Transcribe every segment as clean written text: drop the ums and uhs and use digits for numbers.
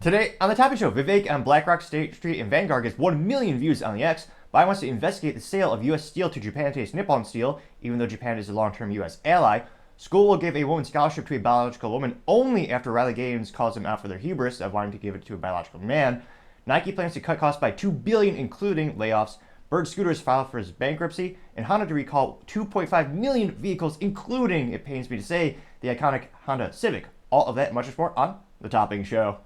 Today on the Topic Show, Vivek on BlackRock, State Street, and Vanguard gets 1 million views on the X. Biden wants to investigate the sale of U.S. steel to Japan-based Nippon Steel, even though Japan is a long-term U.S. ally. School will give a woman scholarship to a biological woman only after Riley Gaines calls them out for their hubris of wanting to give it to a biological man. Nike plans to cut costs by $2 billion, including layoffs. Bird Scooters filed for his bankruptcy, and Honda to recall 2.5 million vehicles, including, it pains me to say, the iconic Honda Civic. All of that and much more on the Topping Show.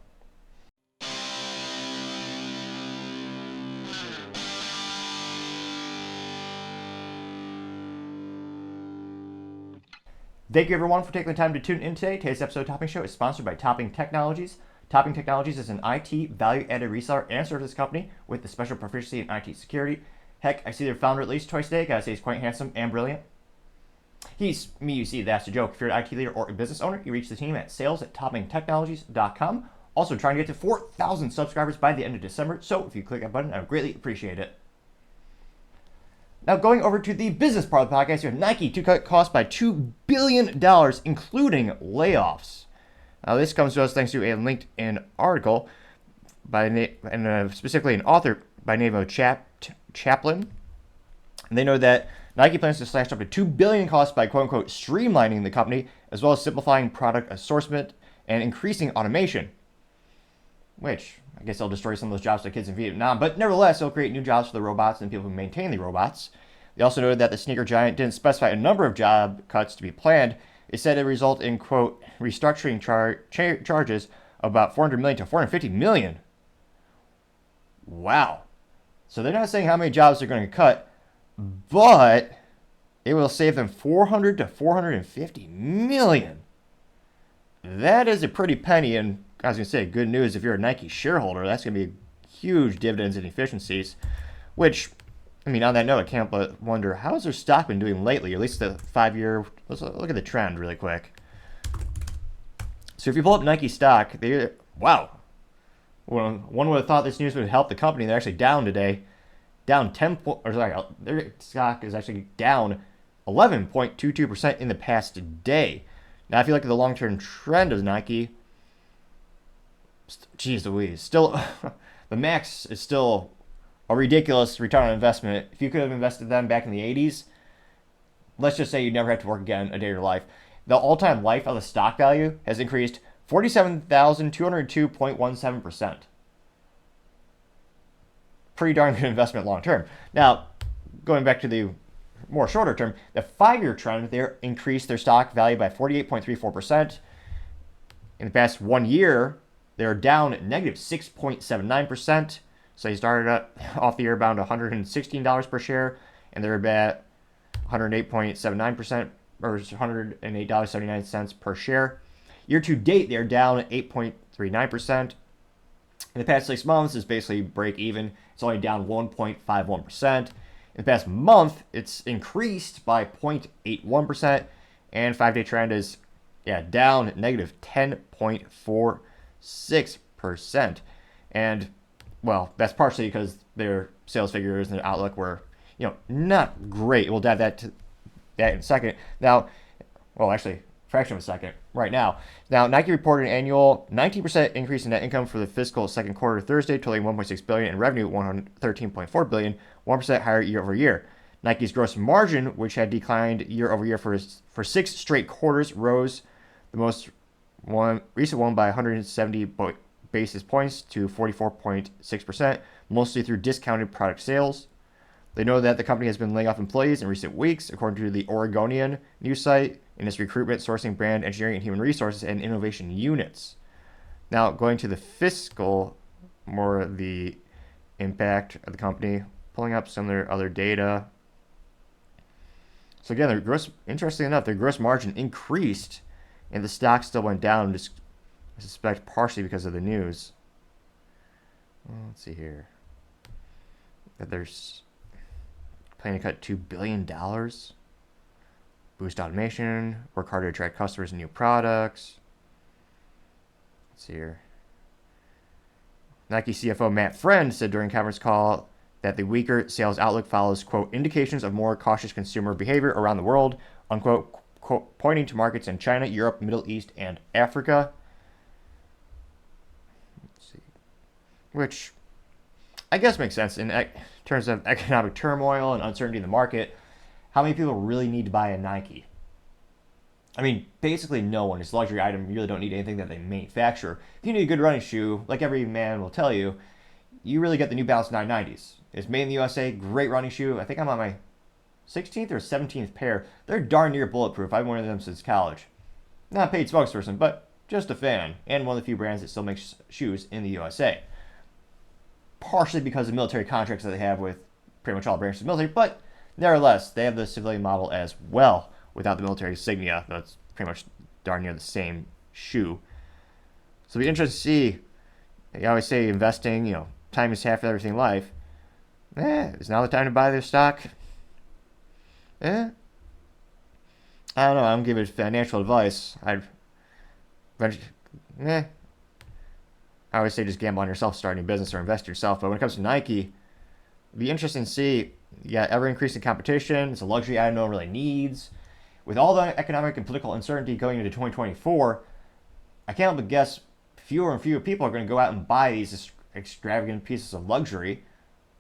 Thank you everyone for taking the time to tune in today. Today's episode of Topping Show is sponsored by Topping Technologies. Topping Technologies is an IT value-added reseller and services company with a special proficiency in IT security. Heck, I see their founder at least twice a day. Gotta say he's quite handsome and brilliant. He's me, you see, that's a joke. If you're an IT leader or a business owner, you reach the team at sales@toppingtechnologies.com. Also trying to get to 4,000 subscribers by the end of December, so if you click that button, I would greatly appreciate it. Now, going over to the business part of the podcast, you have Nike to cut costs by $2 billion, including layoffs. Now, this comes to us thanks to a LinkedIn article specifically an author by the name of Chaplin. And they know that Nike plans to slash up to $2 billion in costs by quote-unquote streamlining the company, as well as simplifying product assortment and increasing automation, which I guess they'll destroy some of those jobs for kids in Vietnam, but nevertheless, they'll create new jobs for the robots and people who maintain the robots. They also noted that the sneaker giant didn't specify a number of job cuts to be planned. It said it would result in, quote, restructuring charges of about $400 million to $450 million. Wow. So they're not saying how many jobs they're going to cut, but it will save them $400 to $450 million. That is a pretty penny, and I was going to say, good news if you're a Nike shareholder. That's going to be huge dividends and efficiencies, which, I mean, on that note, I can't but wonder, how has their stock been doing lately? At least the 5-year, let's look at the trend really quick. So if you pull up Nike stock, wow. Well, one would have thought this news would help the company. They're actually down today. Down their stock is actually down 11.22% in the past day. Now, if you look at the long-term trend of Nike, geez Louise, still, the max is still a ridiculous return on investment. If you could have invested them back in the 80s, let's just say you never have to work again a day of your life. The all-time life of the stock value has increased 47,202.17%. Pretty darn good investment long-term. Now, going back to the more shorter term, the 5-year trend, they increased their stock value by 48.34%. In the past 1 year, they're down negative 6.79%. So they started off the year around $116 per share, and they're at 108.79%, or $108.79 per share. Year to date, they're down 8.39%. In the past 6 months, it's basically break even. It's only down 1.51%. In the past month, it's increased by 0.81%, and 5-day trend is down negative 10.46%. And, well, that's partially because their sales figures and their outlook were, not great. We'll dive that in a second. Now, well, actually, fraction of a second right now. Now, Nike reported an annual 19% increase in net income for the fiscal second quarter Thursday, totaling $1.6 billion, and revenue $113.4 billion, 1% higher year over year. Nike's gross margin, which had declined year over year for 6 straight quarters, rose the most recent one by 170 basis points to 44.6%, mostly through discounted product sales. They know that the company has been laying off employees in recent weeks, according to the Oregonian news site, in its recruitment, sourcing, brand, engineering, and human resources and innovation units. Now, going to the fiscal, more of the impact of the company, pulling up some of their other data. So again, interestingly enough, their gross margin increased, and the stock still went down, I suspect partially because of the news. Well, let's see here. That there's planning to cut $2 billion. Boost automation, work harder to attract customers and new products. Let's see here. Nike CFO Matt Friend said during a conference call that the weaker sales outlook follows, quote, indications of more cautious consumer behavior around the world, unquote, quote, pointing to markets in China, Europe, Middle East, and Africa. Let's which I guess makes sense in terms of economic turmoil and uncertainty in the market. How many people really need to buy a Nike? I mean, basically no one. It's a luxury item. You really don't need anything that they manufacture. If you need a good running shoe, like every man will tell you, you really get the New Balance 990s. It's made in the USA, great running shoe. I think I'm on my 16th or 17th pair. They're darn near bulletproof. I've worn them since college. Not a paid spokesperson, but just a fan, and one of the few brands that still makes shoes in the USA. Partially because of military contracts that they have with pretty much all branches of the military, but nevertheless, they have the civilian model as well without the military insignia. That's pretty much darn near the same shoe. So it'll be interesting to see. You always say investing, time is half of everything in life. Is now the time to buy their stock? I don't know. I don't give it financial advice. I always say just gamble on yourself, start a new business or invest in yourself. But when it comes to Nike, it'd be interesting to see. You got ever increasing competition. It's a luxury item no one really needs. With all the economic and political uncertainty going into 2024, I can't help but guess fewer and fewer people are going to go out and buy these extravagant pieces of luxury.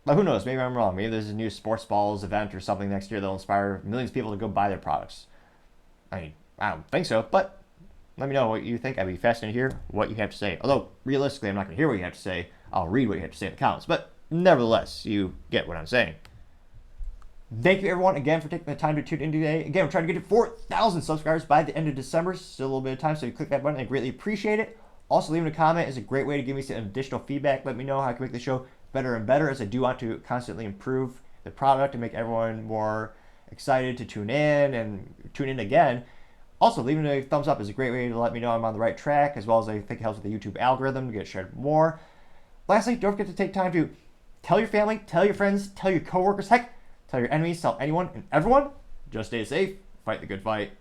But who knows? Maybe I'm wrong. Maybe there's a new sports balls event or something next year that'll inspire millions of people to go buy their products. I mean, I don't think so, but let me know what you think. I'd be fascinated to hear what you have to say. Although, realistically, I'm not going to hear what you have to say. I'll read what you have to say in the comments. But nevertheless, you get what I'm saying. Thank you, everyone, again, for taking the time to tune in today. Again, we're trying to get to 4,000 subscribers by the end of December. Still a little bit of time, so you click that button. I greatly appreciate it. Also, leaving a comment is a great way to give me some additional feedback. Let me know how I can make the show better and better, as I do want to constantly improve the product and make everyone more excited to tune in and tune in again. Also, leaving a thumbs up is a great way to let me know I'm on the right track, as well as I think it helps with the YouTube algorithm to get shared more. Lastly, don't forget to take time to tell your family, tell your friends, tell your coworkers, heck, tell your enemies, tell anyone and everyone. Just stay safe, fight the good fight.